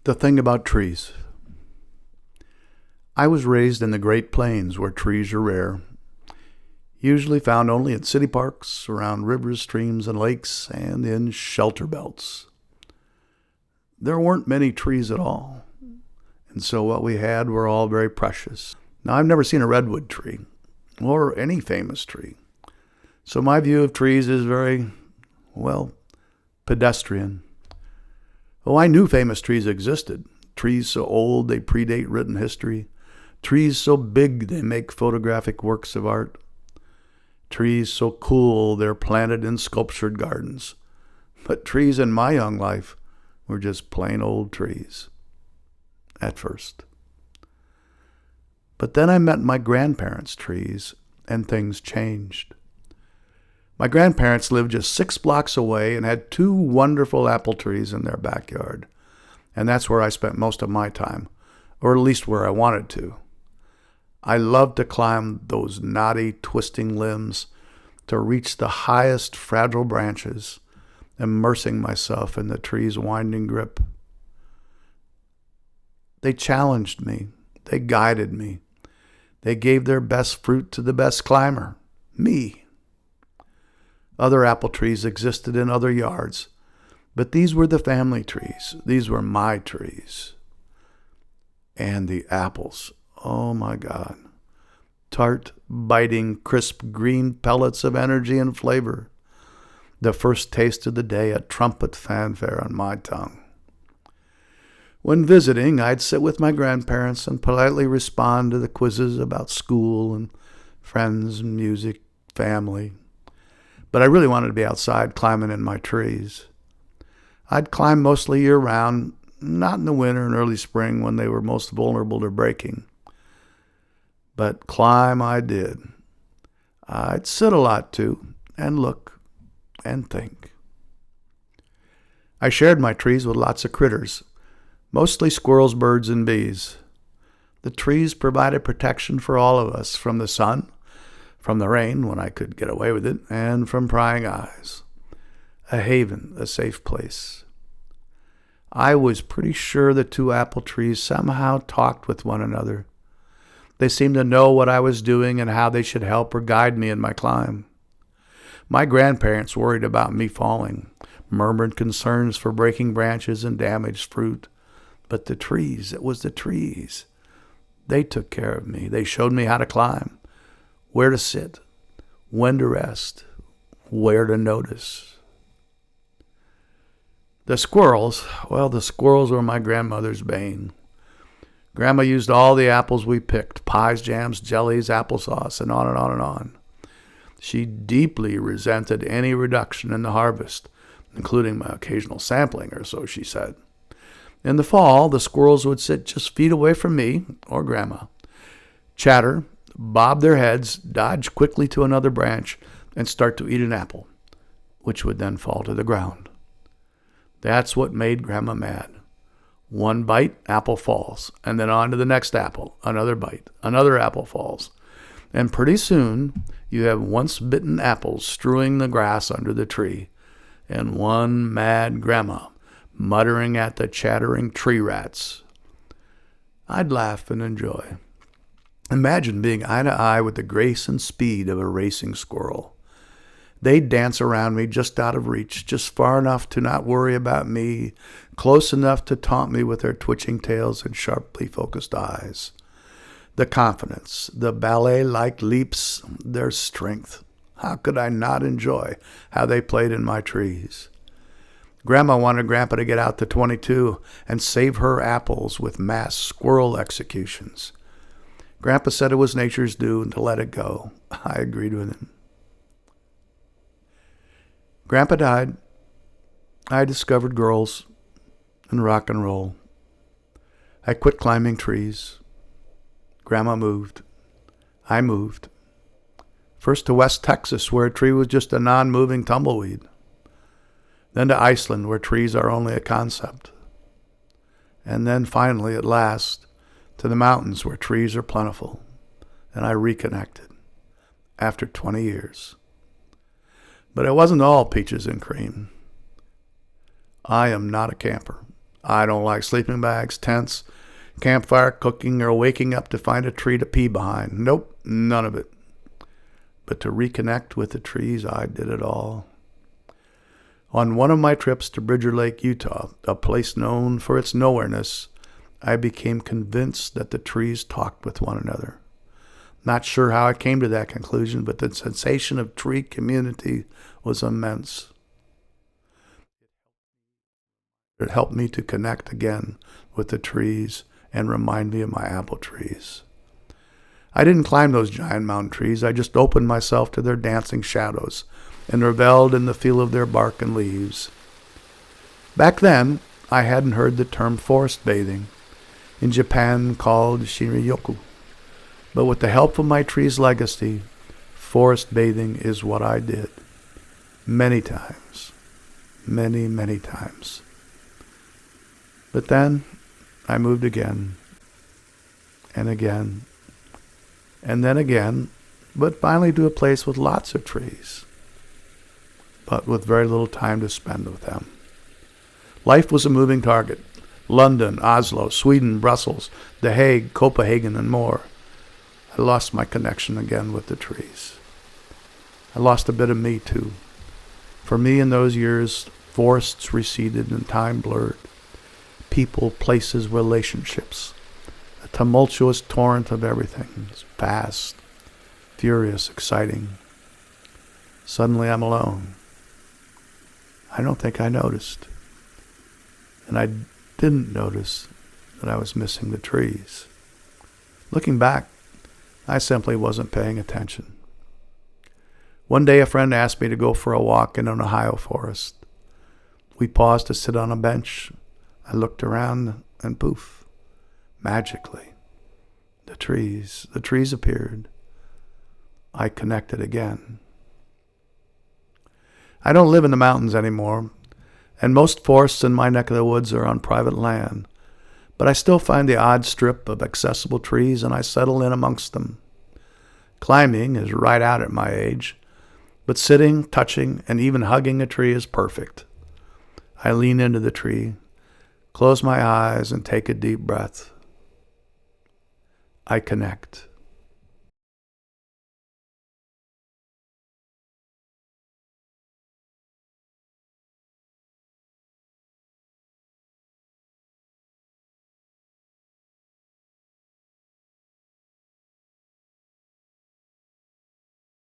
The thing about trees. I was raised in the Great Plains where trees are rare, usually found only in city parks, around rivers, streams, and lakes, and in shelter belts. There weren't many trees at all, and so what we had were all very precious. Now, I've never seen a redwood tree, or any famous tree, so my view of trees is very, well, pedestrian. Oh, I knew famous trees existed. Trees so old they predate written history. Trees so big they make photographic works of art. Trees so cool they're planted in sculptured gardens. But trees in my young life were just plain old trees. At first. But then I met my grandparents' trees, and things changed. My grandparents lived just 6 blocks away and had 2 wonderful apple trees in their backyard. And that's where I spent most of my time, or at least where I wanted to. I loved to climb those knotty, twisting limbs to reach the highest fragile branches, immersing myself in the tree's winding grip. They challenged me. They guided me. They gave their best fruit to the best climber, me. Other apple trees existed in other yards, but these were the family trees. These were my trees. And the apples, oh my God. Tart, biting, crisp green pellets of energy and flavor. The first taste of the day, a trumpet fanfare on my tongue. When visiting, I'd sit with my grandparents and politely respond to the quizzes about school and friends, music, family. But I really wanted to be outside climbing in my trees. I'd climb mostly year-round, not in the winter and early spring when they were most vulnerable to breaking. But climb I did. I'd sit a lot too, and look, and think. I shared my trees with lots of critters, mostly squirrels, birds, and bees. The trees provided protection for all of us from the sun, from the rain when I could get away with it, and from prying eyes. A haven, a safe place. I was pretty sure the 2 apple trees somehow talked with one another. They seemed to know what I was doing and how they should help or guide me in my climb. My grandparents worried about me falling, murmured concerns for breaking branches and damaged fruit. But the trees, it was the trees. They took care of me. They showed me how to climb, where to sit, when to rest, where to notice. The squirrels were my grandmother's bane. Grandma used all the apples we picked, pies, jams, jellies, applesauce, and on and on and on. She deeply resented any reduction in the harvest, including my occasional sampling, or so she said. In the fall, the squirrels would sit just feet away from me, or Grandma, chatter, bob their heads, dodge quickly to another branch, and start to eat an apple, which would then fall to the ground. That's what made Grandma mad. One bite, apple falls, and then on to the next apple, another bite, another apple falls. And pretty soon, you have once-bitten apples strewing the grass under the tree, and one mad Grandma muttering at the chattering tree rats. I'd laugh and enjoy. Imagine being eye to eye with the grace and speed of a racing squirrel. They'd dance around me just out of reach, just far enough to not worry about me, close enough to taunt me with their twitching tails and sharply focused eyes. The confidence, the ballet-like leaps, their strength. How could I not enjoy how they played in my trees? Grandma wanted Grandpa to get out the .22 and save her apples with mass squirrel executions. Grandpa said it was nature's due and to let it go. I agreed with him. Grandpa died. I discovered girls and rock and roll. I quit climbing trees. Grandma moved. I moved. First to West Texas, where a tree was just a non-moving tumbleweed. Then to Iceland, where trees are only a concept. And then finally, at last, to the mountains, where trees are plentiful. And I reconnected after 20 years. But it wasn't all peaches and cream. I am not a camper. I don't like sleeping bags, tents, campfire cooking, or waking up to find a tree to pee behind. Nope, none of it. But to reconnect with the trees, I did it all. On one of my trips to Bridger Lake, Utah, a place known for its nowhereness, I became convinced that the trees talked with one another. Not sure how I came to that conclusion, but the sensation of tree community was immense. It helped me to connect again with the trees and remind me of my apple trees. I didn't climb those giant mountain trees. I just opened myself to their dancing shadows and reveled in the feel of their bark and leaves. Back then, I hadn't heard the term forest bathing, in Japan called shinrin-yoku. But with the help of my tree's legacy, forest bathing is what I did. Many times. Many, many times. But then I moved again, and again, and then again, but finally to a place with lots of trees, but with very little time to spend with them. Life was a moving target. London, Oslo, Sweden, Brussels, The Hague, Copenhagen, and more. I lost my connection again with the trees. I lost a bit of me, too. For me, in those years, forests receded and time blurred. People, places, relationships. A tumultuous torrent of everything. It's fast, furious, exciting. Suddenly I'm alone. I don't think I noticed. And I didn't notice that I was missing the trees. Looking back, I simply wasn't paying attention. One day a friend asked me to go for a walk in an Ohio forest. We paused to sit on a bench. I looked around and poof, magically, the trees appeared. I connected again. I don't live in the mountains anymore, and most forests in my neck of the woods are on private land, but I still find the odd strip of accessible trees and I settle in amongst them. Climbing is right out at my age, but sitting, touching, and even hugging a tree is perfect. I lean into the tree, close my eyes, and take a deep breath. I connect.